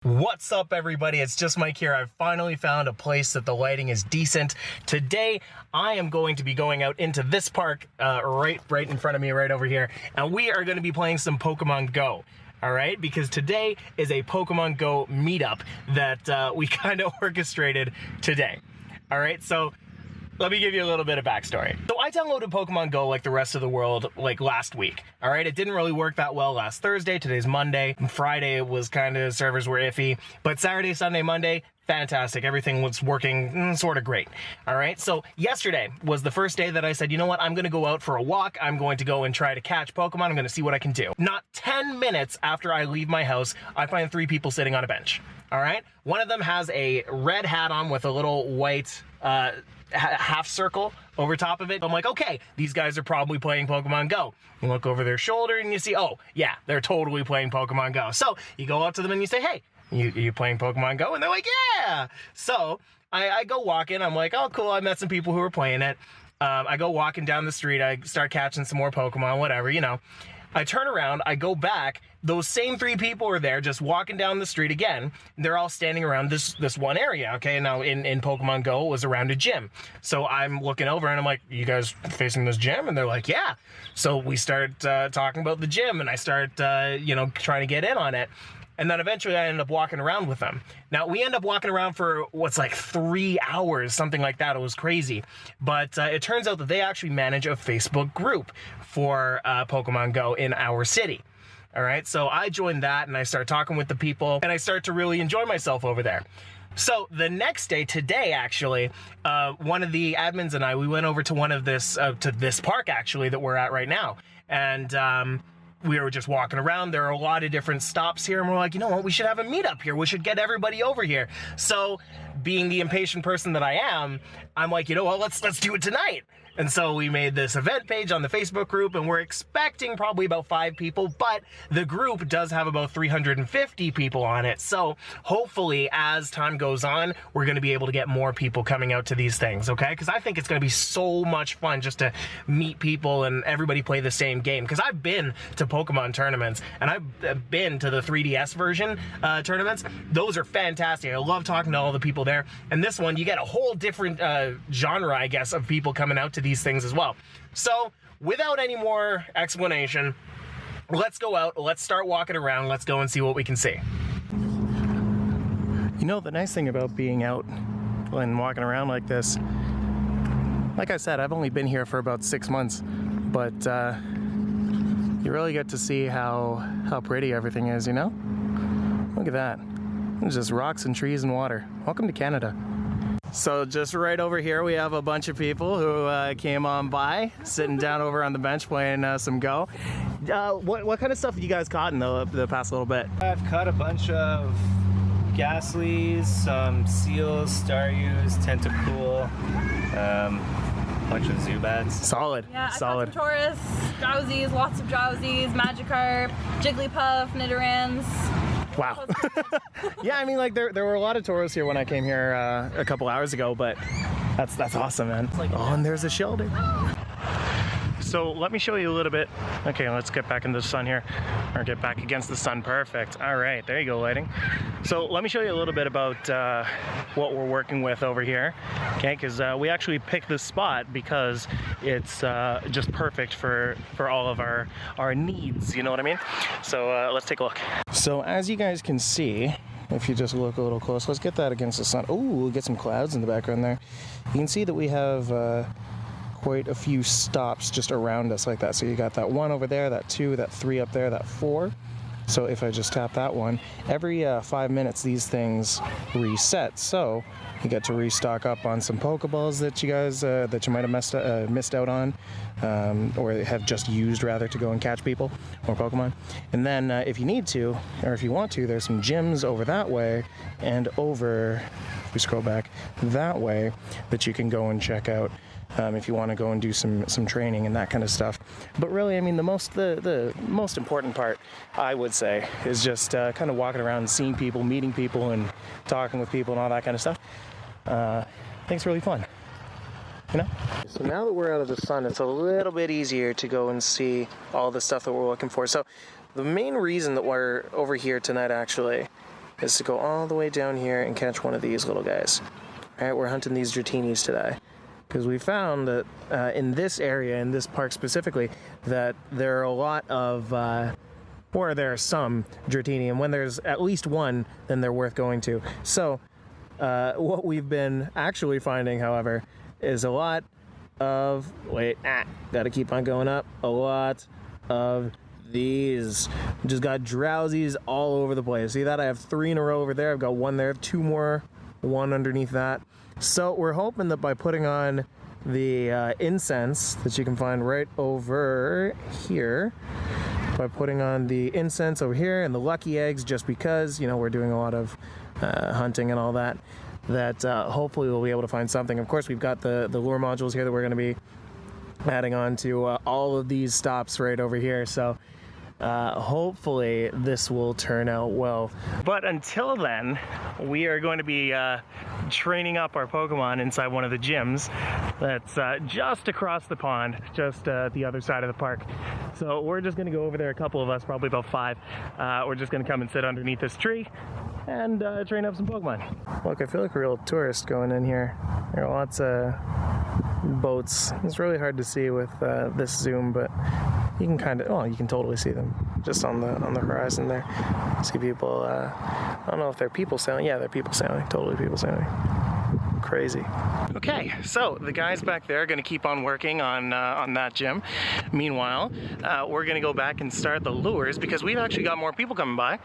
What's up, everybody? It's just Mike here. I've finally found a place that the lighting is decent. Today, I am going to be going out into this park right in front of me, right over here, and we are going to be playing some Pokemon Go. All right, because today is a Pokemon Go meetup that we kind of orchestrated today. All right, so let me give you a little bit of backstory. So I downloaded Pokemon Go like the rest of the world like last week. All right, it didn't really work that well last Thursday. Today's Monday. Friday it was kind of, servers were iffy. But Saturday, Sunday, Monday, fantastic. Everything was working sort of great. All right, so yesterday was the first day that I said, you know what, I'm gonna go out for a walk. I'm going to go and try to catch Pokemon. I'm gonna see what I can do. Not 10 minutes after I leave my house, I find 3 people sitting on a bench. All right, one of them has a red hat on with a little white half circle over top of it. I'm like, okay, these guys are probably playing Pokemon Go. You look over their shoulder and you see, oh yeah, they're totally playing Pokemon Go. So you go up to them and you say, hey, you playing Pokemon Go? And they're like, yeah. So I go walking. I'm like, oh cool, I met some people who were playing it. I go walking down the street. I start catching some more Pokemon, whatever, you know. I turn around, I go back, those same 3 people are there just walking down the street again. They're all standing around this one area, okay? Now, in Pokemon Go, it was around a gym. So I'm looking over and I'm like, you guys facing this gym? And they're like, yeah. So we start talking about the gym and I start, trying to get in on it. And then eventually I ended up walking around with them. Now, we end up walking around for what's like 3 hours, something like that. It was crazy. But it turns out that they actually manage a Facebook group for Pokemon Go in our city. All right, so I joined that and I start talking with the people and I start to really enjoy myself over there. So the next day, today actually, one of the admins and I, we went over to to this park actually that we're at right now. And we were just walking around. There are a lot of different stops here, and we're like, you know what, we should have a meetup here. We should get everybody over here. So being the impatient person that I am, I'm like, you know what, let's do it tonight. And so we made this event page on the Facebook group, and we're expecting probably about 5 people, but the group does have about 350 people on it. So hopefully as time goes on, we're gonna be able to get more people coming out to these things, okay? Because I think it's gonna be so much fun just to meet people and everybody play the same game. Because I've been to Pokemon tournaments, and I've been to the 3DS version tournaments. Those are fantastic. I love talking to all the people there. And this one, you get a whole different genre, I guess, of people coming out to these things as well. So without any more explanation, let's go out, let's start walking around, let's go and see what we can see. You know, the nice thing about being out and walking around like this, like I said, I've only been here for about 6 months, but you really get to see how pretty everything is, you know? Look at that. It's just rocks and trees and water. Welcome to Canada. So just right over here, we have a bunch of people who came on by, sitting down over on the bench playing some Go. What kind of stuff have you guys caught in the past little bit? I've caught a bunch of Ghastlies, some Seals, Staryus, Tentacool, a bunch of Zubats. Solid. Yeah, solid. I caught some Taurus, Drowsies, lots of Drowsies, Magikarp, Jigglypuff, Nidorans. Wow. Yeah, I mean, like there were a lot of Tauros here when I came here a couple hours ago, but that's awesome, man. Oh, and there's a shelter. So let me show you a little bit. Okay, let's get back into the sun here, or get back against the sun. Perfect. All right, there you go, lighting. So let me show you a little bit about what we're working with over here. Okay, because we actually picked this spot because it's just perfect for all of our needs. You know what I mean? So let's take a look. So as you guys can see, if you just look a little close, let's get that against the sun. Oh, we'll get some clouds in the background there. You can see that we have quite a few stops just around us like that. So you got that 1 over there, that 2, that 3 up there, that 4. So if I just tap that one, every 5 minutes these things reset. So you get to restock up on some Pokeballs that you guys that you might have missed out on, or have just used rather to go and catch people or Pokemon. And then if you need to, or if you want to, there's some gyms over that way and over, if we scroll back, that way that you can go and check out. If you want to go and do some training and that kind of stuff. But really, I mean, the most important part, I would say, is just kind of walking around and seeing people, meeting people, and talking with people and all that kind of stuff. I think it's really fun, you know? So now that we're out of the sun, it's a little bit easier to go and see all the stuff that we're looking for. So the main reason that we're over here tonight, actually, is to go all the way down here and catch one of these little guys. All right, we're hunting these Dratinis today. Because we found that in this area, in this park specifically, that there are a lot of, or there are some Dratini, and when there's at least one, then they're worth going to. So, what we've been actually finding, however, is a lot of, gotta keep on going up, a lot of these. Just got drowsies all over the place. See that? I have 3 in a row over there. I've got 1 there, 2 more, 1 underneath that. So we're hoping that by putting on the incense that you can find right over here, by putting on the incense over here and the lucky eggs, just because, you know, we're doing a lot of hunting and all that, that hopefully we'll be able to find something. Of course, we've got the lure modules here that we're going to be adding on to all of these stops right over here. So hopefully this will turn out well. But until then, we are going to be training up our Pokemon inside one of the gyms that's just across the pond, just the other side of the park. So we're just going to go over there, a couple of us, probably about 5. We're just going to come and sit underneath this tree and train up some Pokemon. Look, I feel like a real tourist going in here. There are lots of boats. It's really hard to see with this zoom, but you can kind of, you can totally see them just on the horizon there. See people, I don't know if they're people sailing. Yeah, they're people sailing, totally people sailing. Crazy. Okay, so the guys back there are going to keep on working on that gym. Meanwhile, we're going to go back and start the lures because we've actually got more people coming by.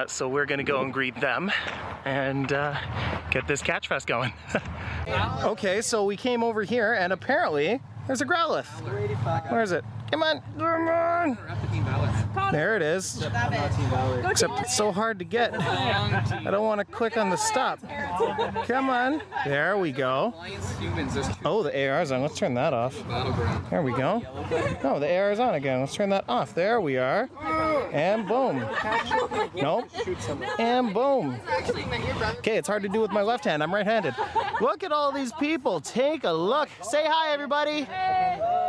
So we're going to go and greet them and get this catch fest going. Okay, so we came over here and apparently there's a Growlithe. Where is it? Come on, come on. There it is. Except it's so hard to get. I don't want to click on the stop. Come on. There we go. Oh, the AR's on. Let's turn that off. There we go. Oh, the AR's on again. Let's turn that off. There we are. And boom. Nope. And boom. Okay, it's hard to do with my left hand. I'm right-handed. Look at all these people. Take a look. Say hi, everybody.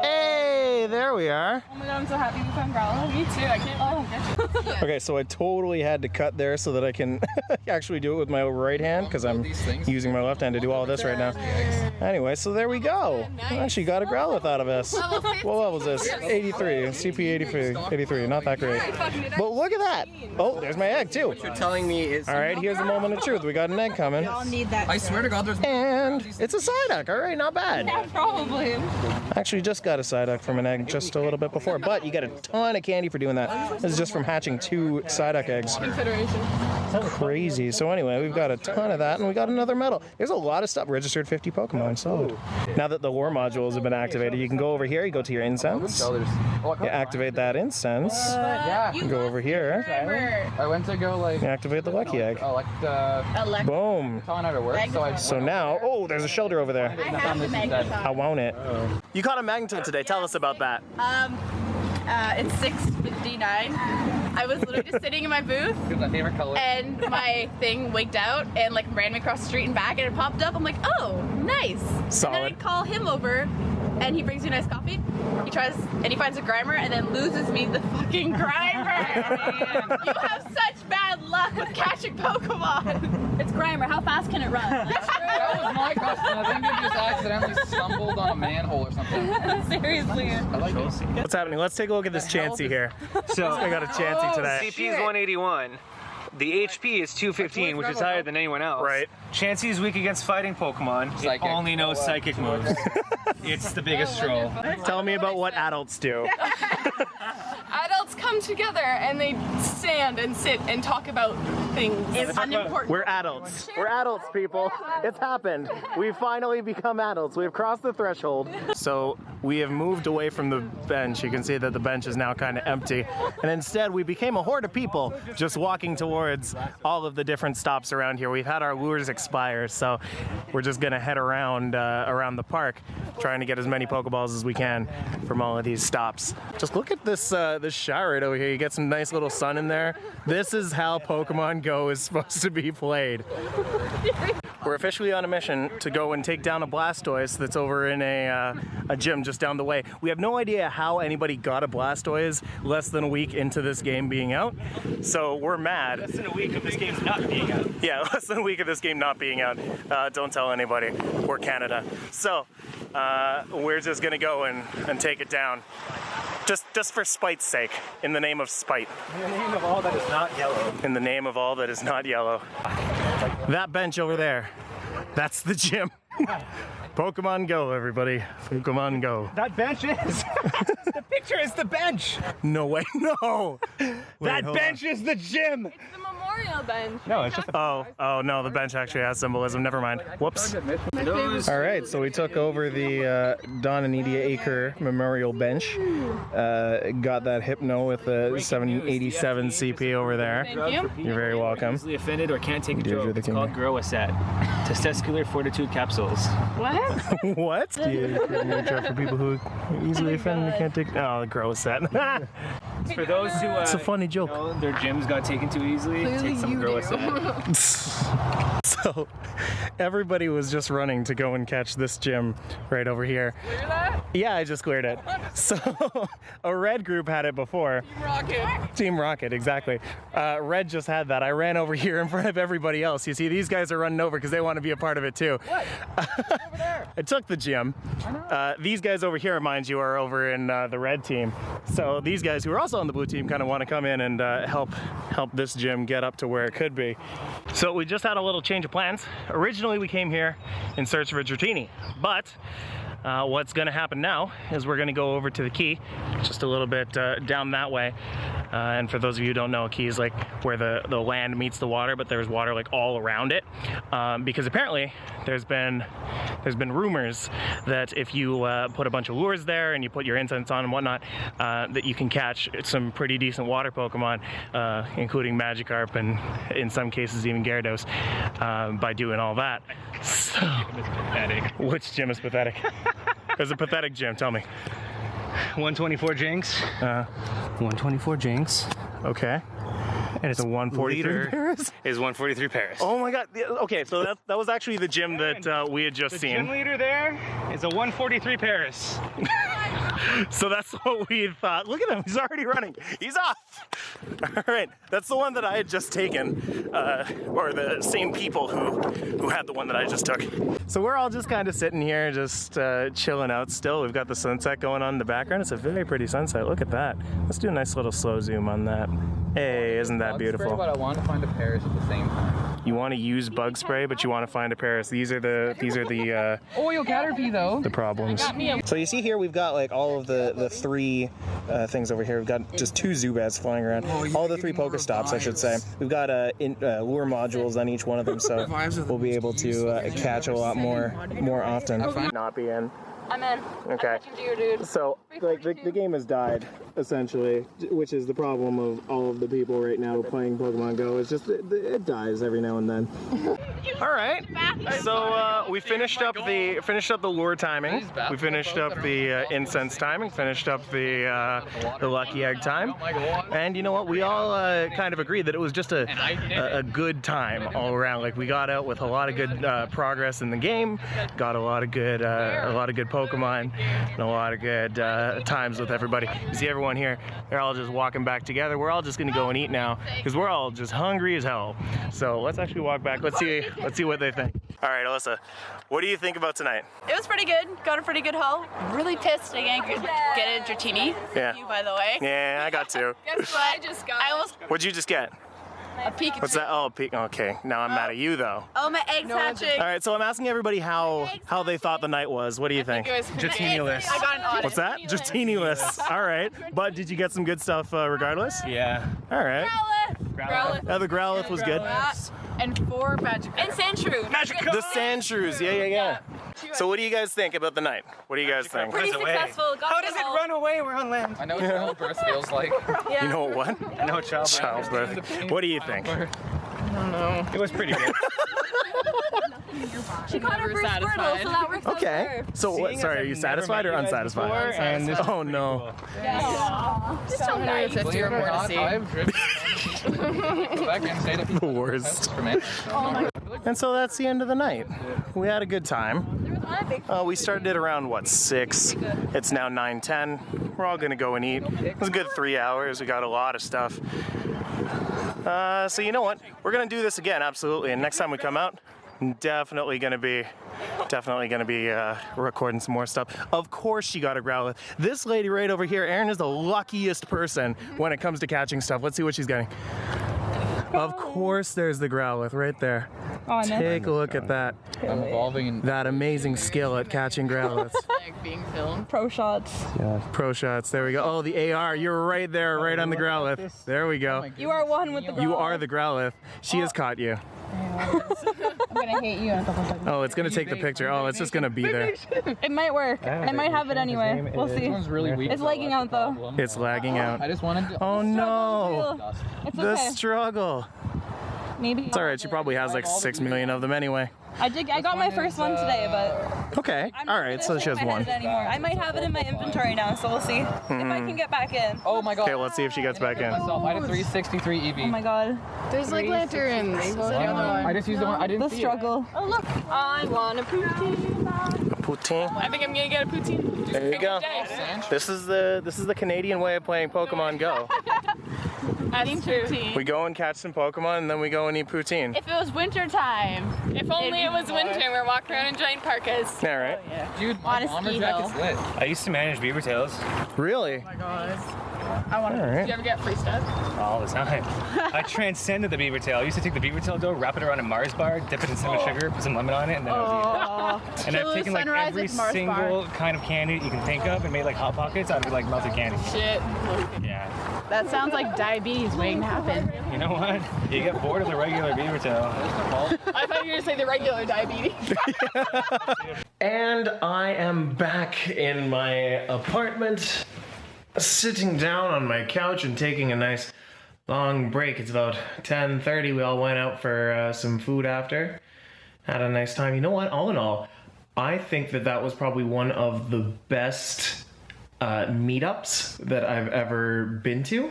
Hey, there we are. Oh my god, I'm so happy you found Growlithe. Me too. I can't. Oh, okay, so I totally had to cut there so that I can actually do it with my right hand because I'm using my left hand to do all this right now. Anyway, so there we go. I actually got a Growlithe out of this. What level is this? 83. CP 83. Not that great. But look at that. Oh, there's my egg too. What you're telling me is... All right, here's the moment of truth. We got an egg coming. I'll need that. I swear to God, there's... And it's a Psyduck. All right, not bad. Yeah, probably. Actually just got a Psyduck from an egg just a little bit before, but you get a ton of candy for doing that. This is just from hatching 2 Psyduck eggs. Crazy. So anyway, we've got a ton of that, and we got another medal. There's a lot of stuff. Registered 50 Pokemon. Solid. Now that the lure modules have been activated, you can go over here, you go to your incense, you activate that incense, you go over here, I went to go like... you activate the lucky egg. Boom. Telling her to work, So now, oh, there's a shelter over there. I have the Magneton. I want it. You caught a Magneton today. Tell us about that. It's 6:59. I was literally just sitting in my booth, my favorite color. and my thing wigged out and like ran me across the street and back, and it popped up. I'm like, oh, nice. Solid. And then I call him over, and he brings me a nice coffee. He tries, and he finds a Grimer, and then loses me the fucking Grimer. You have such bad luck with catching Pokemon. It's Grimer. How fast can it run? That was my question. I think you just accidentally stumbled on a manhole or something. Seriously. I like it. What's happening? Let's take a look at this Chansey here. So I got a Chansey today. CP is 181. The HP is 215, which is higher than anyone else. Right. Chansey's weak against fighting Pokemon. Psychic. It only knows psychic moves. It's the biggest troll. Tell me about what adults do. Adults come together and they stand and sit and talk about things. It's unimportant. We're adults. We're adults, people. It's happened. We've finally become adults. We've crossed the threshold. So we have moved away from the bench. You can see that the bench is now kind of empty. And instead, we became a horde of people just walking towards all of the different stops around here. We've had our lures expire, so we're just gonna head around the park, trying to get as many Pokeballs as we can from all of these stops. Just look at this this shot right over here. You get some nice little sun in there. This is how Pokemon Go is supposed to be played. We're officially on a mission to go and take down a Blastoise that's over in a gym just down the way. We have no idea how anybody got a Blastoise less than a week into this game being out, so we're mad. Less than a week of this game not being out. Yeah, less than a week of this game not being out. Don't tell anybody. We're Canada. So, we're just gonna go and take it down. Just for spite's sake, in the name of spite. In the name of all that is not yellow. In the name of all that is not yellow. That bench over there, that's the gym. Pokemon Go, everybody. Pokemon Go. That bench is. The picture is the bench. No way, no. That bench is the gym. It's the memorial bench. No, it's just a. Oh no, the bench actually has symbolism. Never mind. Whoops. Those. All right, so we took over the Don and Edia Acre Memorial Bench. Got that Hypno with the 787 CP over there. Thank you. You're very welcome. Easily offended or can't take a Dude, you're joke. the It's king. called Growasat. Testicular fortitude capsules. What? What? Do you joke for people who are easily offended and can't take? Oh, gross that. For those who. It's a funny joke. Know, their gyms got taken too easily. Take some Growasat. So everybody was just running to go and catch this gym right over here. Clear that? Yeah, I just cleared it. So a red group had it before. Rocket. Team Rocket, exactly. Red just had that. I ran over here in front of everybody else. You see, these guys are running over because they want to be a part of it too. What? Over there. I took the gym. These guys over here, mind you, are over in the red team. So these guys who are also on the blue team kind of want to come in and help this gym get up to where it could be. So we just had a little change of plans. Originally we came here in search of a Dratini, but what's going to happen now is we're going to go over to the key, just a little bit down that way. And for those of you who don't know, a key is like where the land meets the water, but there's water like all around it. Because apparently there's been rumors that if you put a bunch of lures there and you put your incense on and whatnot, that you can catch some pretty decent water Pokemon, including Magikarp and in some cases even Gyarados, by doing all that. So, which gym is pathetic? There's a pathetic gym, tell me. 124 Jinx. 124 Jinx. Okay. And it's a 143 Paris? Is 143 Paris. Oh my god. Okay, so that was actually the gym that we had just The seen. gym leader there is a 143 Paris. So that's what we thought. Look at him, he's already running. He's off. All right, that's the one that I had just taken, or the same people who had the one that I just took. So we're all just kind of sitting here, just chilling out still. We've got the sunset going on in the background. It's a very pretty sunset. Look at that. Let's do a nice little slow zoom on that. Hey, isn't that beautiful? But I want to find a Paris at the same time. You want to use bug spray, but you want to find a Paris. These are the Oil Caterpie though. the problems. So you see here we've got like all of the three things over here. We've got just 2 Zubats flying around. All the 3 Pokestops, I should say. We've got lure modules on each one of them, so we'll be able to catch a lot more often. Not be in. I'm in. Okay. I'm catching deer, dude. So, like, the game has died, essentially, which is the problem of all of the people right now playing Pokemon Go. It's just, it dies every now and then. All right. So, we finished up the lure timing. We finished up the incense timing, finished up the lucky egg time. And you know what? We all kind of agreed that it was just a good time all around. Like, we got out with a lot of good progress in the game, got a lot of good Pokemon, and a lot of good times with everybody. You see everyone here, they're all just walking back together. We're all just gonna go and eat now because we're all just hungry as hell. So let's actually walk back. Let's see what they think. All right, Alyssa, what do you think about tonight? It was pretty good. Got a pretty good haul. Really pissed I didn't get a Dratini. Yeah. You, by the way. Yeah, I got 2. Guess what? I just got. I almost What'd you just get? a Pikachu. What's that? Oh, okay. Now I'm mad at you though. Oh, my egg's hatching. All right, so I'm asking everybody how they thought the night was. What do you think? It was Dratini-less. I got an audit. What's that? Dratini-less. All right, but did you get some good stuff regardless? Yeah. All right. Growlithe. Yeah, the Growlithe was good. And 4 Magikarp. And Sandshrew. The Sandshrews, yeah. So what do you guys think about the night? What do you guys think? Pretty successful. Got How a does good it haul. run away? We're on land. I know what childbirth feels like. Yeah. You know what? I know Childbirth. What do you think? It was pretty good. She caught her first Squirtle, so that works out Okay. for her. So what? Sorry, are you satisfied or unsatisfied? And this Oh no. Just so nice. Believe it or not, I've driven Go back and say that. The worst. And so that's the end of the night. We had a good time. We started it around, what, 6? It's now 9:10. We're all gonna go and eat. It was a good 3 hours. We got a lot of stuff. So you know what? We're gonna do this again, absolutely. And next time we come out, definitely gonna be recording some more stuff. Of course she got a Growlithe. This lady right over here, Erin, is the luckiest person when it comes to catching stuff. Let's see what she's getting. Of course there's the Growlithe right there. Oh, Take a look at that. I'm evolving in That amazing skill at catching Growlithes. Like being filmed. Pro shots. Pro shots, there we go. Oh, the AR, you're right there, right on the Growlithe. There we go. You are one with the Growlithe. You are the Growlithe. She has caught you. I'm gonna hate you in a couple seconds. Oh, it's gonna take the picture. Oh, it's just gonna be there. It might work. I might have it anyway. We'll see. This one's really weak. It's lagging out though. It's lagging out. I just wanted to. Oh no! It's The okay. struggle. Maybe. It's alright, she probably has like 6 million of them anyway. I got my first one today, but Okay, I'm not alright, so gonna she has shake my one. head anymore. I might have it in my inventory now, so we'll see if I can get back in. Oh my god. Okay, let's see if she gets back in. Myself, I had a 363 EV. Oh my god. There's like lanterns. What's the other one? I just used the one. I didn't The see struggle. Oh look, I want a poutine. Poutine. I think I'm gonna get a poutine. There you go. This is the Canadian way of playing Pokemon Go. Eating poutine. We go and catch some Pokemon and then we go and eat poutine. If it was winter time. If only it was winter and we're walking around in giant parkas. Alright. Dude, my On a bomber ski jacket's lit. I used to manage beaver tails Really? I want to. Alright. Do you ever get free stuff? all the time. I transcended the beaver tail. I used to take the beaver tail dough, wrap it around a Mars bar, dip it in cinnamon sugar, put some lemon on it, and then I was eating it. And I've taken like Sunrise every with Mars single kind of candy you can think of and made like Hot Pockets out of like melted candy. Shit. Yeah. That sounds like diabetes waiting to happen. You know what? You get bored of the regular beaver tail. I thought you were gonna say the regular diabetes. And I am back in my apartment, sitting down on my couch and taking a nice long break. It's about 10:30. We all went out for some food after. Had a nice time. You know what? All in all, I think that was probably one of the best meetups that I've ever been to.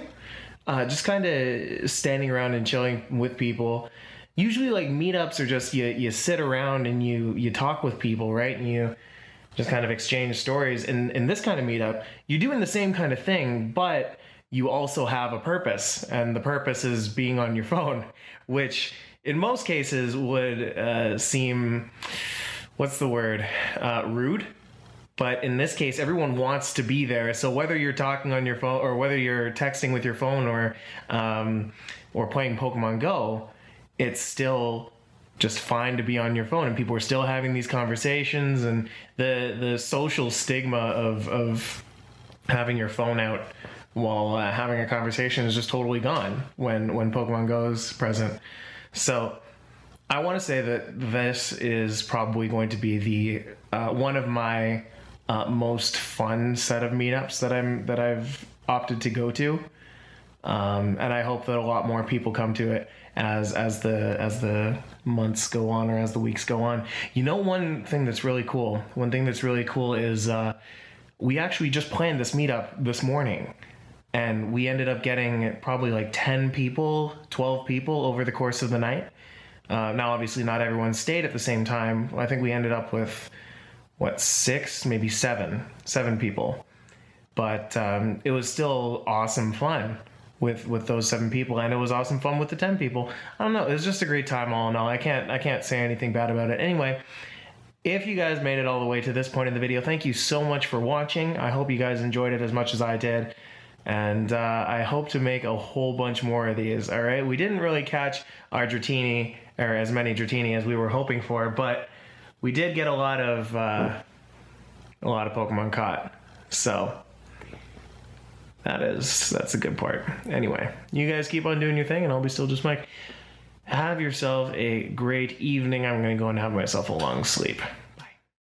Just kind of standing around and chilling with people. Usually like meetups are just you sit around and you talk with people, right? And you just kind of exchange stories. And in this kind of meetup, you're doing the same kind of thing, but you also have a purpose. And the purpose is being on your phone, which in most cases would seem, what's the word, rude. But in this case, everyone wants to be there. So whether you're talking on your phone or whether you're texting with your phone or playing Pokemon Go, it's still just fine to be on your phone, and people are still having these conversations, and the social stigma of having your phone out while having a conversation is just totally gone when Pokemon Go is present. So I want to say that this is probably going to be the one of my most fun set of meetups that I've opted to go to, and I hope that a lot more people come to it as the months go on or as the weeks go on. You know, one thing that's really cool is we actually just planned this meetup this morning, and we ended up getting probably like 10 people, 12 people over the course of the night. Now, obviously, not everyone stayed at the same time. I think we ended up with, 6, maybe 7 people. But it was still awesome fun with those 7 people, and it was awesome fun with the 10 people. I don't know, it was just a great time all in all. I can't say anything bad about it. Anyway, if you guys made it all the way to this point in the video, thank you so much for watching. I hope you guys enjoyed it as much as I did. And I hope to make a whole bunch more of these, all right? We didn't really catch our Dratini, or as many Dratini as we were hoping for, but we did get a lot of Pokemon caught. So that's a good part. Anyway, you guys keep on doing your thing, and I'll be still just Mike. Have yourself a great evening. I'm going to go and have myself a long sleep.